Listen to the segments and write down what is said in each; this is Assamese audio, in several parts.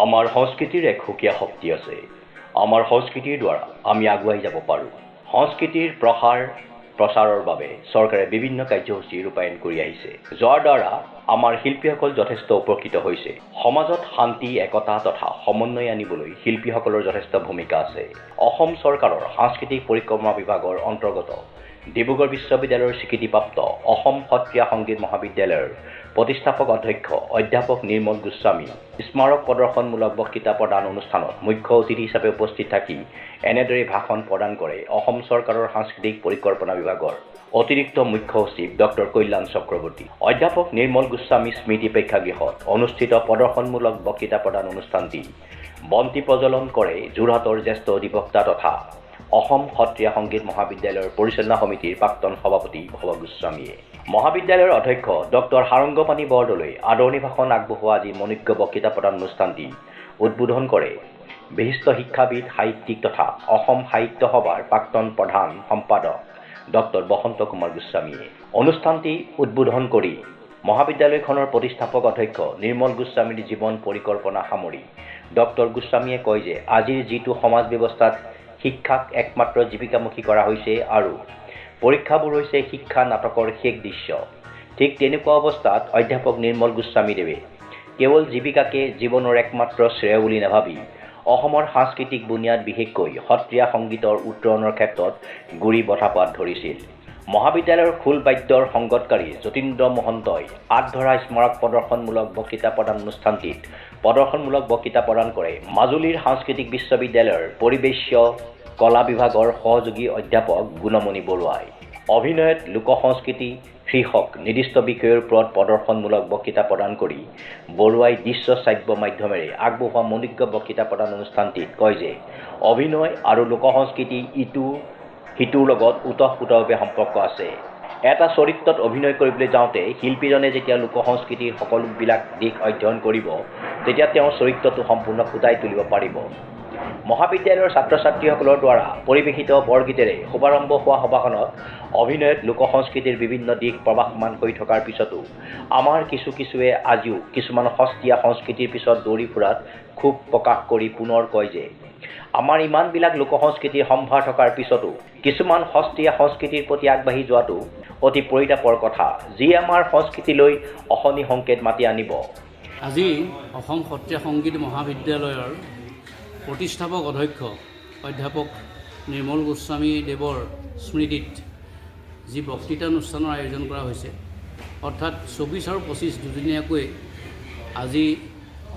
আমাৰ সংস্কৃতিৰ এক সুকীয়া শক্তি আছে। আমাৰ সংস্কৃতিৰ দ্বাৰা আমি আগুৱাই যাব পাৰোঁ। সংস্কৃতিৰ প্ৰচাৰৰ বাবে চৰকাৰে বিভিন্ন কাৰ্যসূচী ৰূপায়ণ কৰি আহিছে, যাৰ দ্বাৰা আমাৰ শিল্পীসকল যথেষ্ট উপকৃত হৈছে। সমাজত শান্তি, একতা তথা সমন্বয় আনিবলৈ শিল্পীসকলৰ যথেষ্ট ভূমিকা আছে। অসম চৰকাৰৰ সাংস্কৃতিক পৰিক্ৰমা বিভাগৰ অন্তৰ্গত ডিব্ৰুগড় বিশ্ববিদ্যালয়ৰ স্বীকৃতিপ্ৰাপ্ত অসম সত্ৰীয়া সংগীত মহাবিদ্যালয়ৰ প্ৰতিষ্ঠাপক অধ্যক্ষ অধ্যাপক নিৰ্মল গোস্বামী স্মাৰক প্ৰদৰ্শনমূলক বক্তৃতা প্ৰদান অনুষ্ঠানত মুখ্য অতিথি হিচাপে উপস্থিত থাকি এনেদৰে ভাষণ প্ৰদান কৰে অসম চৰকাৰৰ সাংস্কৃতিক পৰিকল্পনা বিভাগৰ অতিৰিক্ত মুখ্য সচিব ডক্টৰ কল্যাণ চক্ৰৱৰ্তী। অধ্যাপক নিৰ্মল গোস্বামী স্মৃতি প্ৰেক্ষাগৃহত অনুষ্ঠিত প্ৰদৰ্শনমূলক বক্তৃতা প্ৰদান অনুষ্ঠানটি বন্তি প্ৰজ্বলন কৰে যোৰহাটৰ জ্যেষ্ঠ অধিবক্তা তথা অসম সত্ৰীয়া সংগীত মহাবিদ্যালয়ৰ পৰিচালনা সমিতিৰ প্ৰাক্তন সভাপতি ভৱ গোস্বামীয়ে। মহাবিদ্যালয়ৰ অধ্যক্ষ ডক্টৰ সাৰংগপাণি বৰদলৈ আদৰণি ভাষণ আগবঢ়োৱা আজি মনোজ্ঞ বক্তৃতা প্ৰদান অনুষ্ঠানটি উদ্বোধন কৰে বিশিষ্ট শিক্ষাবিদ, সাহিত্যিক তথা অসম সাহিত্য সভাৰ প্ৰাক্তন প্ৰধান সম্পাদক ডক্টৰ বসন্ত কুমাৰ গোস্বামীয়ে। অনুষ্ঠানটি উদ্বোধন কৰি মহাবিদ্যালয়খনৰ প্ৰতিষ্ঠাপক অধ্যক্ষ নিৰ্মল গোস্বামীৰ জীৱন পৰিকল্পনা সামৰি ডক্টৰ গোস্বামীয়ে কয় যে আজিৰ যিটো সমাজ ব্যৱস্থাত শিক্ষাক একমাত্ৰ জীৱিকামুখী কৰা হৈছে আৰু পৰীক্ষাবোৰ হৈছে শিক্ষা নাটকৰ শেষ দৃশ্য, ঠিক তেনেকুৱা অৱস্থাত অধ্যাপক নিৰ্মল গোস্বামীদেৱে কেৱল জীৱিকাকে জীৱনৰ একমাত্ৰ শ্ৰেয় বুলি নাভাবি অসমৰ সাংস্কৃতিক বুনিয়াদ বিশেষকৈ সত্ৰীয়া সংগীতৰ উত্তৰণৰ ক্ষেত্ৰত গুৰি বঠাপাত ধৰিছিল। মহাবিদ্যালয়ৰ খোল বাদ্যৰ সংগতকাৰী যতীন্দ্ৰ মহন্তই আঁতধৰা স্মাৰক প্ৰদৰ্শনমূলক বক্তৃতা প্ৰদান অনুষ্ঠানটিত প্ৰদৰ্শনমূলক বক্তৃতা প্ৰদান কৰে মাজুলীৰ সাংস্কৃতিক বিশ্ববিদ্যালয়ৰ পৰিৱেশ্য কলা বিভাগৰ সহযোগী অধ্যাপক গুণমণি বৰুৱাই। অভিনয়ত লোকসংস্কৃতি শীৰ্ষক নিৰ্দিষ্ট বিষয়ৰ ওপৰত প্ৰদৰ্শনমূলক বক্তৃতা প্ৰদান কৰি বৰুৱাই দৃশ্য শ্ৰাব্য মাধ্যমেৰে আগবঢ়োৱা মনোজ্ঞ বক্তৃতা প্ৰদান অনুষ্ঠানটিত কয় যে অভিনয় আৰু লোকসংস্কৃতি ইটো সিটোৰ লগত ওতঃপ্ৰোতভাৱে সম্পৰ্ক আছে। এটা চৰিত্ৰত অভিনয় কৰিবলৈ যাওঁতে শিল্পীজনে যেতিয়া লোকসংস্কৃতিৰ সকলোবিলাক দিশ অধ্যয়ন কৰিব তেতিয়া তেওঁৰ চৰিত্ৰটো সম্পূৰ্ণ ফুটাই তুলিব পাৰিব। মহাবিদ্যালয়ৰ ছাত্ৰ ছাত্ৰীসকলৰ দ্বাৰা পৰিৱেশিত বৰগীতেৰে শুভাৰম্ভ হোৱা সভাখনত অভিনয়ত লোকসংস্কৃতিৰ বিভিন্ন দিশ প্ৰবাহমান হৈ থকাৰ পিছতো আমাৰ কিছুৱে আজিও কিছুমান সস্তীয়া সংস্কৃতিৰ পিছত দৌৰি ফুৰাত ক্ষোভ প্ৰকাশ কৰি পুনৰ কয় যে আমাৰ ইমানবিলাক লোকসংস্কৃতিৰ সম্ভাৰ থকাৰ পিছতো কিছুমান সস্তীয়া সংস্কৃতিৰ প্ৰতি আগবাঢ়ি যোৱাটো অতি পৰিতাপৰ কথা, যি আমাৰ সংস্কৃতিলৈ অশনি সংকেত মাতি আনিব। আজি অসম সত্ৰীয়া সংগীত মহাবিদ্যালয়ৰ প্ৰতিষ্ঠাপক অধ্যক্ষ অধ্যাপক নিৰ্মল গোস্বামী দেৱৰ স্মৃতিত যি বক্তৃতা অনুষ্ঠানৰ আয়োজন কৰা হৈছে, অৰ্থাৎ 24 আৰু 25 দুদিনীয়াকৈ আজি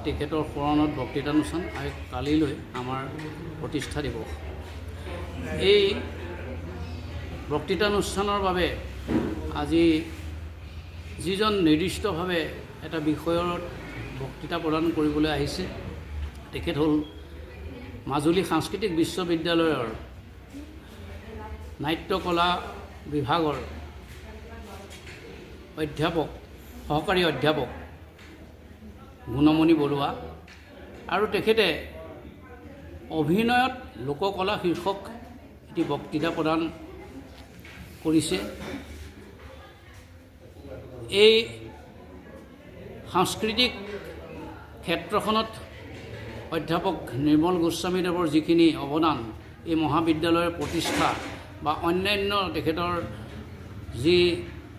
তেখেতৰ সোঁৱৰণত বক্তৃতা অনুষ্ঠান আৰু কালিলৈ আমাৰ প্ৰতিষ্ঠা দিৱস। এই বক্তৃতা অনুষ্ঠানৰ বাবে আজি যিজন নিৰ্দিষ্টভাৱে এটা বিষয়ত বক্তৃতা প্ৰদান কৰিবলৈ আহিছে তেখেত হ'ল মাজুলী সাংস্কৃতিক বিশ্ববিদ্যালয়ৰ নাট্যকলা বিভাগৰ সহকাৰী অধ্যাপক গুণমণি বৰুৱা আৰু তেখেতে অভিনয়ত লোককলা শীৰ্ষক এটি বক্তৃতা প্ৰদান কৰিছে। এই সাংস্কৃতিক ক্ষেত্ৰখনত অধ্যাপক নিৰ্মল গোস্বামীদেৱৰ যিখিনি অৱদান, এই মহাবিদ্যালয়ৰ প্ৰতিষ্ঠা বা অন্যান্য তেখেতৰ যি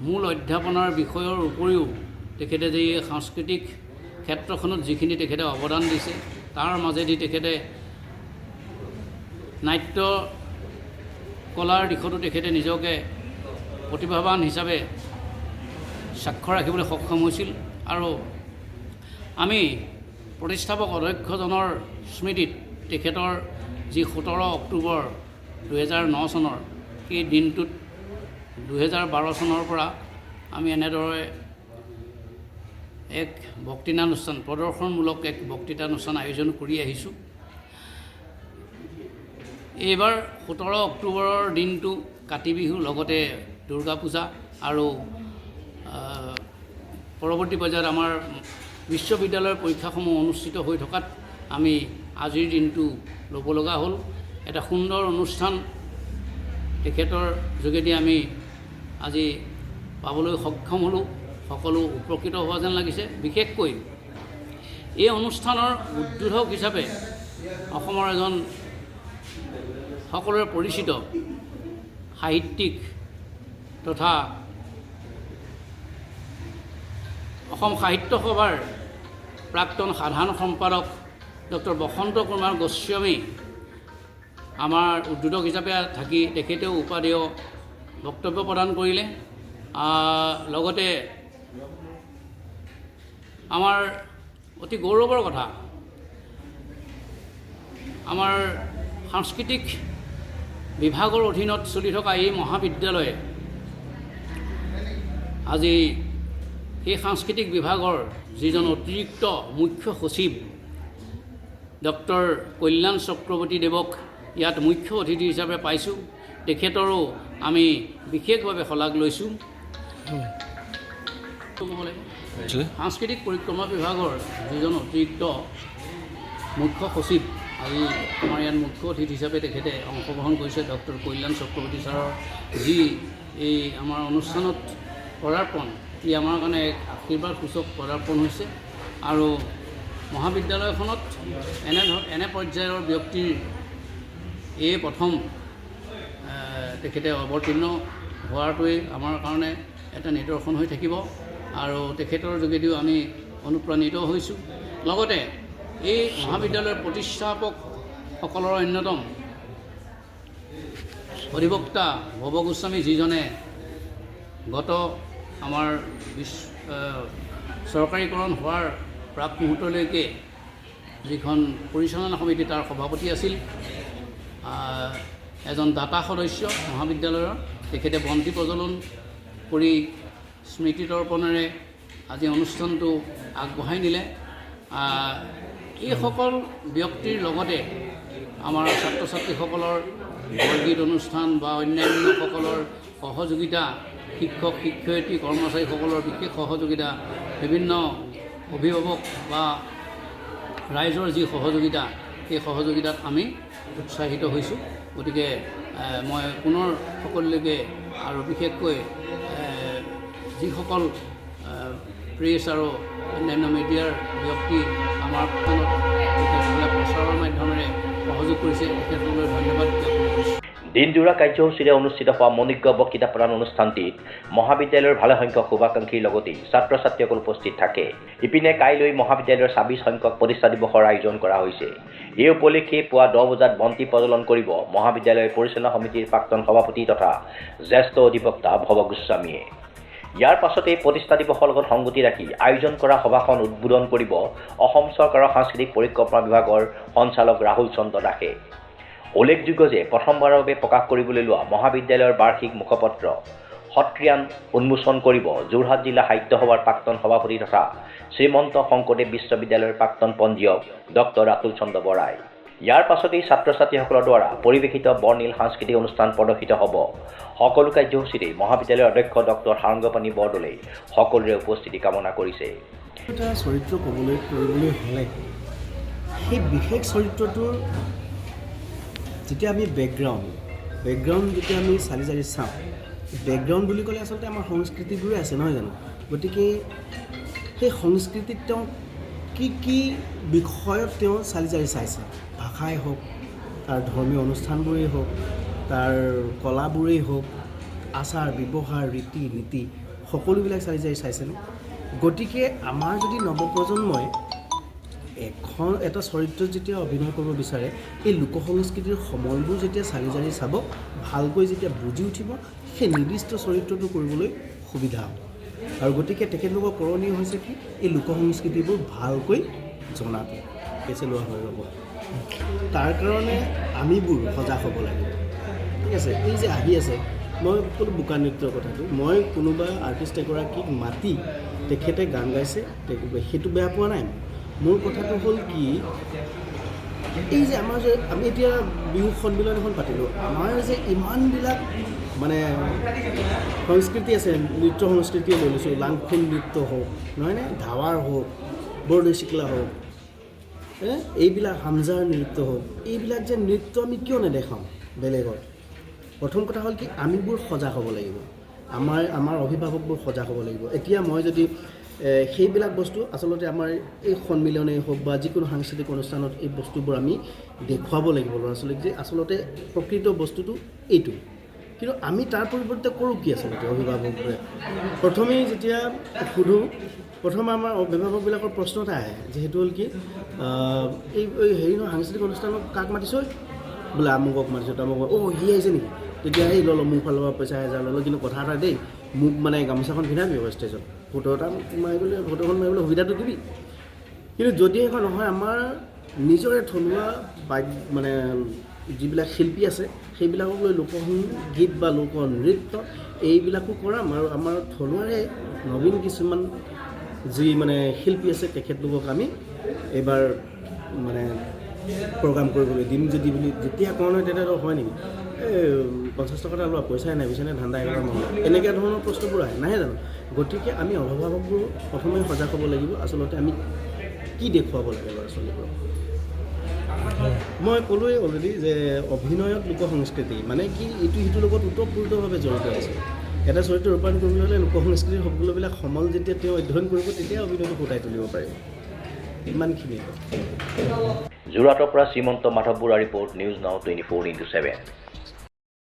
মূল অধ্যাপনাৰ বিষয়ৰ উপৰিও তেখেতে যে এই সাংস্কৃতিক ক্ষেত্ৰখনত যিখিনি তেখেতে অৱদান দিছে তাৰ মাজেদি তেখেতে নাট্য কলাৰ দিশতো তেখেতে নিজকে প্ৰতিভাৱান হিচাপে স্বাক্ষৰ ৰাখিবলৈ সক্ষম হৈছিল। আৰু আমি প্ৰতিষ্ঠাপক অধ্যক্ষজনৰ স্মৃতিত তেখেতৰ যি 17 অক্টোবৰ 2009 চনৰ সেই দিনটোত 2012 চনৰ পৰা আমি এনেদৰে এক বক্তৃতানুষ্ঠান প্ৰদৰ্শনমূলক এক বক্তৃতানুষ্ঠান আয়োজন কৰি আহিছোঁ। এইবাৰ 17 অক্টোবৰৰ দিনটো কাতি বিহু, লগতে দুৰ্গা পূজা আৰু পৰৱৰ্তী পৰ্যায়ত আমাৰ বিশ্ববিদ্যালয়ৰ পৰীক্ষাসমূহ অনুষ্ঠিত হৈ থকাত আমি আজিৰ দিনটো ল'ব লগা হ'ল। এটা সুন্দৰ অনুষ্ঠান তেখেতৰ যোগেদি আমি আজি পাবলৈ সক্ষম হ'লোঁ। সকলো উপকৃত হোৱা যেন লাগিছে। বিশেষকৈ এই অনুষ্ঠানৰ উদ্বোধক হিচাপে অসমৰ এজন সকলোৰে পৰিচিত সাহিত্যিক তথা অসম সাহিত্য সভাৰ প্ৰাক্তন সাধাৰণ সম্পাদক ডক্টৰ বসন্ত কুমাৰ গোস্বামী আমাৰ উদ্বোধক হিচাপে থাকি তেখেতেও উপাদেয় বক্তব্য প্ৰদান কৰিলে। লগতে আমাৰ অতি গৌৰৱৰ কথা, আমাৰ সাংস্কৃতিক বিভাগৰ অধীনত চলি থকা এই মহাবিদ্যালয়ে আজি সেই সাংস্কৃতিক বিভাগৰ যিজন অতিৰিক্ত মুখ্য সচিব ডক্টৰ কল্যাণ চক্ৰৱৰ্তী দেৱক ইয়াত মুখ্য অতিথি হিচাপে পাইছোঁ। তেখেতৰো আমি বিশেষভাৱে শলাগ লৈছোঁ। সাংস্কৃতিক পৰিক্ৰমা বিভাগৰ যিজন অতিৰিক্ত মুখ্য সচিব আজি আমাৰ ইয়াত মুখ্য অতিথি হিচাপে তেখেতে অংশগ্ৰহণ কৰিছে। ডক্টৰ কল্যাণ চক্ৰৱৰ্তী ছাৰৰ যি এই আমাৰ অনুষ্ঠানত পদাৰ্পণ, ই আমাৰ কাৰণে এক আশীৰ্বাদসূচক পদাৰ্পণ হৈছে। আৰু মহাবিদ্যালয়খনত এনে পৰ্যায়ৰ ব্যক্তিৰ এই প্ৰথম তেখেতে অৱতীৰ্ণ হোৱাটোৱে আমাৰ কাৰণে এটা নিদৰ্শন হৈ থাকিব আৰু তেখেতৰ যোগেদিও আমি অনুপ্ৰাণিত হৈছোঁ। লগতে এই মহাবিদ্যালয়ৰ প্ৰতিষ্ঠাপকসকলৰ অন্যতম অধিবক্তা ভৱ গোস্বামী, যিজনে গত আমাৰ চৰকাৰীকৰণ হোৱাৰ প্ৰাক মুহূৰ্তলৈকে যিখন পৰিচালনা সমিতি তাৰ সভাপতি আছিল, এজন দাতা সদস্য মহাবিদ্যালয়ৰ, তেখেতে বন্তি প্ৰজ্বলন কৰি স্মৃতি তৰ্পণেৰে আজি অনুষ্ঠানটো আগবঢ়াই নিলে। এইসকল ব্যক্তিৰ লগতে আমাৰ ছাত্ৰ ছাত্ৰীসকলৰ বৰগীত অনুষ্ঠান বা অন্যান্যসকলৰ সহযোগিতা, শিক্ষক শিক্ষয়িত্ৰী কৰ্মচাৰীসকলৰ বিশেষ সহযোগিতা, বিভিন্ন অভিভাৱক বা ৰাইজৰ যি সহযোগিতা, সেই সহযোগিতাত আমি উৎসাহিত হৈছোঁ। গতিকে মই পুনৰ সকলোলৈকে আৰু বিশেষকৈ যিসকল প্ৰেছ আৰু অন্যান্য মিডিয়াৰ ব্যক্তি আমাৰ তেখেতসকলে প্ৰচাৰৰ মাধ্যমেৰে সহযোগ কৰিছে, তেখেতসকললৈ ধন্যবাদ জ্ঞাপন কৰিছোঁ। দিনজোৰা কাৰ্যসূচীৰে অনুষ্ঠিত হোৱা মনোজ্ঞ বক্তৃতা প্ৰদান অনুষ্ঠানটিত মহাবিদ্যালয়ৰ ভালেসংখ্যক শুভাকাংক্ষীৰ লগতে ছাত্ৰ ছাত্ৰীসকল উপস্থিত থাকে। ইপিনে কাইলৈ মহাবিদ্যালয়ৰ ২৬ সংখ্যক প্ৰতিষ্ঠা দিৱসৰ আয়োজন কৰা হৈছে। এই উপলক্ষে পুৱা 10 বজাত বন্তি প্ৰজ্বলন কৰিব মহাবিদ্যালয়ৰ পৰিচালনা সমিতিৰ প্ৰাক্তন সভাপতি তথা জ্যেষ্ঠ অধিবক্তা ভৱ গোস্বামীয়ে। ইয়াৰ পাছতে প্ৰতিষ্ঠা দিৱসৰ লগত সংগতি ৰাখি আয়োজন কৰা সভাখন উদ্বোধন কৰিব অসম চৰকাৰৰ সাংস্কৃতিক পৰিক্ৰমা বিভাগৰ সঞ্চালক ৰাহুল চন্দ্ৰ দাসে। উল্লেখযোগ্য যে প্ৰথমবাৰৰ বাবে প্ৰকাশ কৰিবলৈ লোৱা মহাবিদ্যালয়ৰ বাৰ্ষিক মুখপত্ৰ সত্ৰিয়ান উন্মোচন কৰিব যোৰহাট জিলা সাহিত্য সভাৰ প্ৰাক্তন সভাপতি তথা শ্ৰীমন্ত শংকৰদেৱ বিশ্ববিদ্যালয়ৰ প্ৰাক্তন পঞ্জীয়ক ডক্টৰ ৰাতুল চন্দ্ৰ বৰাই। ইয়াৰ পাছতেই ছাত্ৰ ছাত্ৰীসকলৰ দ্বাৰা পৰিৱেশিত বৰ্ণিল সাংস্কৃতিক অনুষ্ঠান প্ৰদৰ্শিত হ'ব। সকলো কাৰ্যসূচীতে মহাবিদ্যালয়ৰ অধ্যক্ষ ডক্টৰ সাৰংগপাণি বৰদলৈ সকলোৰে উপস্থিতি কামনা কৰিছে। এটা চৰিত্ৰ কৰিবলৈ হ'লে সেই বিশেষ চৰিত্ৰটোৰ যেতিয়া আমি বেকগ্ৰাউণ্ড যেতিয়া আমি চালি জাৰি চাওঁ, বেকগ্ৰাউণ্ড বুলি ক'লে আচলতে আমাৰ সংস্কৃতিবোৰে আছে, নহয় জানো? গতিকে সেই সংস্কৃতিত তেওঁ কি বিষয়ত তেওঁ চালি জাৰি চাইছে, ভাষাই হওক, তাৰ ধৰ্মীয় অনুষ্ঠানবোৰেই হওক, তাৰ কলাবোৰেই হওক, আচাৰ ব্যৱহাৰ ৰীতি নীতি সকলোবিলাক চালি জাৰি চাইছেনে? গতিকে আমাৰ যদি নৱপ্ৰজন্মই এটা চৰিত্ৰত যেতিয়া অভিনয় কৰিব বিচাৰে, এই লোকসংস্কৃতিৰ সময়বোৰ যেতিয়া চালি জাৰি চাব, ভালকৈ যেতিয়া বুজি উঠিব, সেই নিৰ্দিষ্ট চৰিত্ৰটো কৰিবলৈ সুবিধা হ'ব। আৰু গতিকে তেখেতলোকৰ কৰণীয় হৈছে কি, এই লোকসংস্কৃতিবোৰ ভালকৈ জনাটো কেছে লোৱা হৈ ৰ'ব। তাৰ কাৰণে আমিবোৰ সজাগ হ'ব লাগিব। ঠিক আছে, এই যে আহি আছে, মই ক'লো বোকা নৃত্যৰ কথাটো, মই কোনোবা আৰ্টিষ্ট এগৰাকীক মাতি তেখেতে গান গাইছে, সেইটো বেয়া পোৱা নাই। মোৰ কথাটো হ'ল কি, এই যে আমাৰ যে আমি এতিয়া বিহু সন্মিলন এখন পাতিলোঁ, আমাৰ যে ইমানবিলাক মানে সংস্কৃতি আছে, নৃত্য সংস্কৃতিয়ে লৈ লৈছোঁ, লাংখুন নৃত্য হওক, নহয়নে, ধাৱাৰ হওক, বৰদৈ চিকলা হওক, এইবিলাক হামজাৰ নৃত্য হওক, এইবিলাক যে নৃত্য আমি কিয় নেদেখাওঁ বেলেগত? প্ৰথম কথা হ'ল কি, আমিবোৰ সজাগ হ'ব লাগিব, আমাৰ অভিভাৱকবোৰ সজাগ হ'ব লাগিব। এতিয়া মই যদি সেইবিলাক বস্তু আচলতে আমাৰ এই সন্মিলনেই হওক বা যিকোনো সাংস্কৃতিক অনুষ্ঠানত এই বস্তুবোৰ আমি দেখুৱাব লাগিব ল'ৰা ছোৱালীক যে আচলতে প্ৰকৃত বস্তুটো এইটো। কিন্তু আমি তাৰ পৰিৱৰ্তে কৰোঁ কি আচলতে অভিভাৱকবোৰে প্ৰথমেই যেতিয়া সোধোঁ প্ৰথমে আমাৰ অভিভাৱকবিলাকৰ প্ৰশ্ন এটা আহে যে সেইটো হ'ল কি এই হেৰি নহয় সাংস্কৃতিক অনুষ্ঠানত কাক মাতিছ বোলে আমুকক মাতিছোঁ তামুকক সি আহিছে নেকি তেতিয়া এই ল'লোঁ মোৰ ফালৰ পৰা পইচা 1000 ল'লোঁ কিন্তু কথা এটা দেই মোক মানে গামোচাখন পিন্ধাবি ষ্টেজত ফটোখন মাৰিবলৈ সুবিধাটো দিবি। কিন্তু যদি সেইখন নহয় আমাৰ নিজৰে থলুৱা মানে যিবিলাক শিল্পী আছে সেইবিলাকক লৈ লোকসংগীত বা লোকনৃত্য এইবিলাকো কৰাম আৰু আমাৰ থলুৱাৰে নবীন কিছুমান যি মানে শিল্পী আছে তেখেতলোকক আমি এইবাৰ মানে প্ৰগ্ৰাম কৰিবলৈ দিম যদি বুলি যেতিয়া কওঁ নহয় তেতিয়াতো হয় নেকি 50 টকা এটা লোৱা পইচাই নাই বিচাৰে ধান্দা একেবাৰে মন এনেকুৱা ধৰণৰ প্ৰশ্নবোৰ আহে নাহে জানো। গতিকে আমি অভিভাৱকবোৰ প্ৰথমে সজাগ হ'ব লাগিব আচলতে আমি কি দেখুৱাব লাগে ল'ৰা ছোৱালীবোৰক। মই ক'লোৱেই অলৰেডি যে অভিনয়ত লোক সংস্কৃতি মানে কি ইটো সিটোৰ লগত ওতঃপ্ৰোতভাৱে জড়িত আছে। এটা চৰিত্ৰ ৰূপায়ণ কৰিবলৈ হ'লে লোক সংস্কৃতিৰ সকলোবিলাক সমল যেতিয়া তেওঁ অধ্যয়ন কৰিব তেতিয়া অভিনয়টো ফুটাই তুলিব পাৰিব। ইমানখিনিয়ে। যোৰহাটৰ পৰা Shrimanta Madhav Barua report news now 24/7।